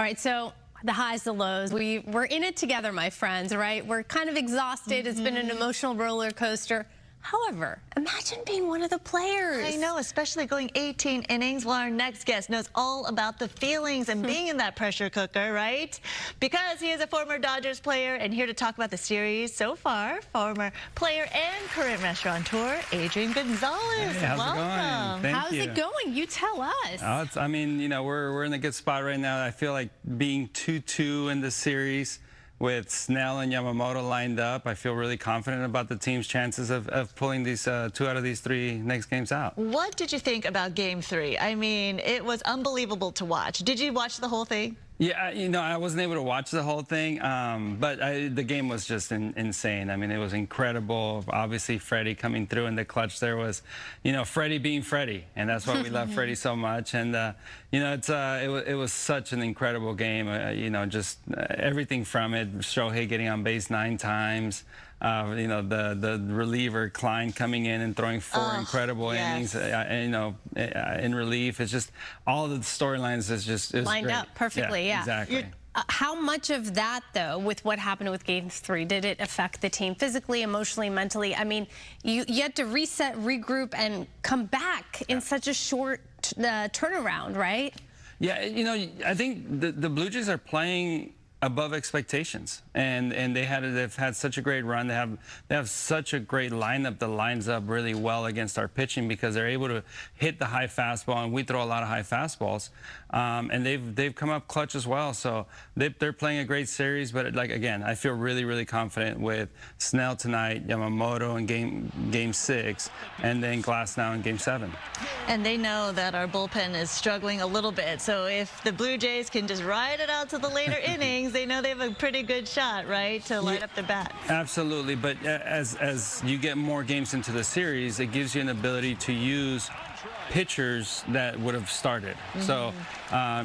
All right, so the highs, the lows. We're in it together, my friends, right? We're kind of exhausted. It's been an emotional roller coaster. However, imagine being one of the players. I know, especially going 18 innings. Well, our next guest knows all about the feelings and being in that pressure cooker, right? Because he is a former Dodgers player and here to talk about the series so far, former player and current restaurateur, Adrián González. Hey, how's Welcome. it going? How's it going? You tell us. I mean, you know, we're in a good spot right now. I feel like being 2-2 in the series with Snell and Yamamoto lined up, I feel really confident about the team's chances of pulling these 2 out of these 3 next games out. What did you think about Game 3? I mean, it was unbelievable to watch. Did you watch the whole thing? Yeah, you know, I wasn't able to watch the whole thing, but the game was just insane. I mean, it was incredible. Obviously, Freddie coming through in the clutch there was, you know, Freddie being Freddie, and that's why we love Freddie so much. And, you know, it was such an incredible game, you know, just everything from it. Shohei getting on base 9 times. You know, the reliever Klein coming in and throwing 4 incredible innings, and, you know, in relief. It's just all the storylines is lined great. up perfectly. Yeah, exactly. How much of that, though, with what happened with Game 3, did it affect the team physically, emotionally, mentally? I mean, you had to reset, regroup, and come back in such a short turnaround, right? Yeah, you know, I think the Blue Jays are playing above expectations, and they've had such a great run. They have such a great lineup that lines up really well against our pitching because they're able to hit the high fastball, and we throw a lot of high fastballs, and they've come up clutch as well. So they're playing a great series. But like again, I feel really confident with Snell tonight, Yamamoto in game 6, and then Glasnow in game 7. And they know that our bullpen is struggling a little bit. So if the Blue Jays can just ride it out to the later innings, they know they have a pretty good shot, right, to light up their bat. Absolutely, but as you get more games into the series, it gives you an ability to use pitchers that would have started. So,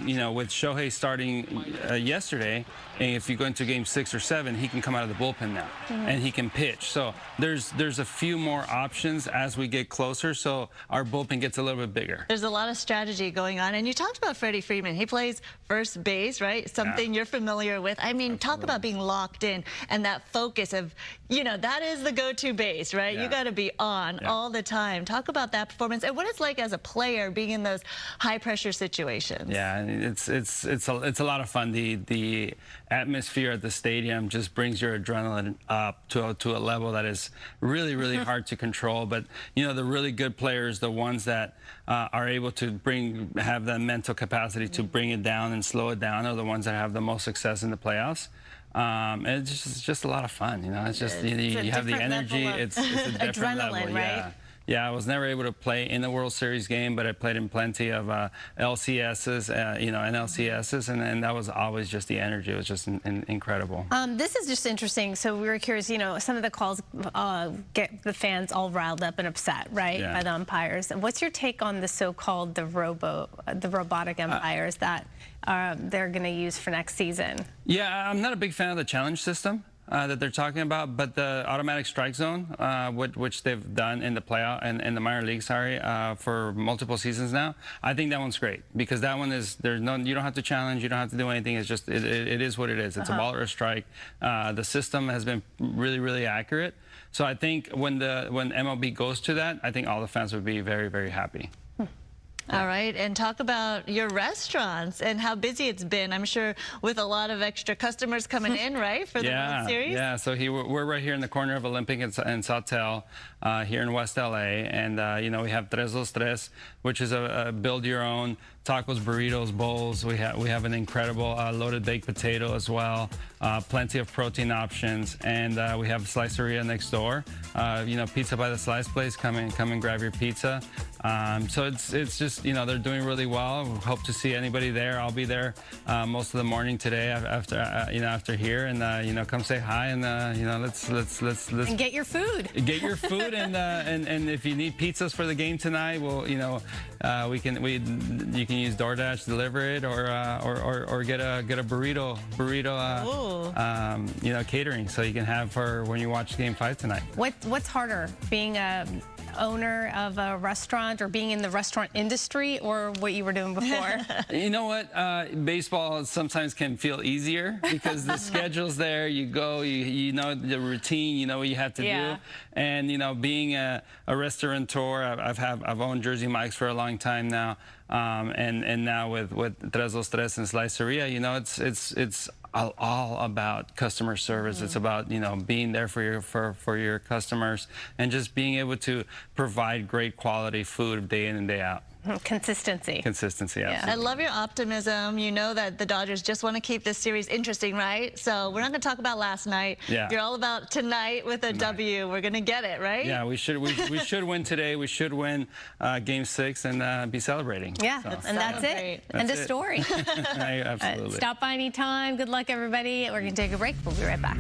you know, with Shohei starting yesterday, and if you go into game 6 or 7, he can come out of the bullpen now, and he can pitch. So there's a few more options as we get closer, so our bullpen gets a little bit bigger. There's a lot of strategy going on, and you talked about Freddie Freeman. He plays first base, right? Something you're familiar with. I mean, talk about being locked in and that focus of, you know, that is the go-to base, right? You got to be on all the time. Talk about that performance and what it's like as a player being in those high-pressure situations. Yeah, it's a lot of fun. The atmosphere at the stadium just brings your adrenaline up to a level that is really hard to control. But you know, the really good players, the ones that are able to have that mental capacity to bring it down and slow it down, are the ones that have the most success in the playoffs. And it's just a lot of fun, you know. It's just you have the energy. It's a different level, right? Yeah. Yeah, I was never able to play in the World Series game, but I played in plenty of LCSs, you know, NLCSs, and that was always just the energy. It was just incredible. This is just interesting. So we were curious, you know, some of the calls get the fans all riled up and upset, right, by the umpires. What's your take on the so-called the robotic umpires that they're going to use for next season? Yeah, I'm not a big fan of the challenge system that they're talking about, but the automatic strike zone, which they've done in the playoff and in the minor league, for multiple seasons now, I think that one's great because that one is you don't have to challenge, you don't have to do anything. It's just it is what it is. It's a ball or a strike. The system has been really accurate. So I think when MLB goes to that, I think all the fans would be very happy. All right, and talk about your restaurants and how busy it's been. I'm sure with a lot of extra customers coming in, right, for the World Series? Yeah, so we're right here in the corner of Olympic and Sawtelle here in West LA, and you know, we have Tres Los Tres, which is a build-your-own tacos, burritos, bowls. We have an incredible loaded baked potato as well, plenty of protein options, and we have Sliceria next door. You know, Pizza by the Slice place. Come and grab your pizza. So it's just, you know, they're doing really well. We hope to see anybody there. I'll be there most of the morning today after you know, after here, and you know, come say hi, and you know, let's and get your food. Get your food, and if you need pizzas for the game tonight, well, you know, you can use DoorDash, deliver it, or get a burrito you know, catering, so you can have for when you watch Game 5 tonight. What's harder, being a owner of a restaurant or being in the restaurant industry, or what you were doing before? You know what? Baseball sometimes can feel easier because the schedule's there. You go, you know the routine, you know what you have to do. And, you know, being a restaurateur, I've owned Jersey Mike's for a long time now. And now with Tres Los Tres and Sliceria, you know, it's all about customer service. It's about, you know, being there for your customers and just being able to provide great quality food day in and day out. Consistency. Consistency, absolutely. I love your optimism. You know that the Dodgers just want to keep this series interesting, right? So we're not going to talk about last night. Yeah. You're all about tonight with a W. We're going to get it, right? Yeah, we should win today. We should win Game 6 and be celebrating. Yeah, so. and that's it. End of story. Absolutely. Stop by anytime. Good luck, everybody. We're going to take a break. We'll be right back.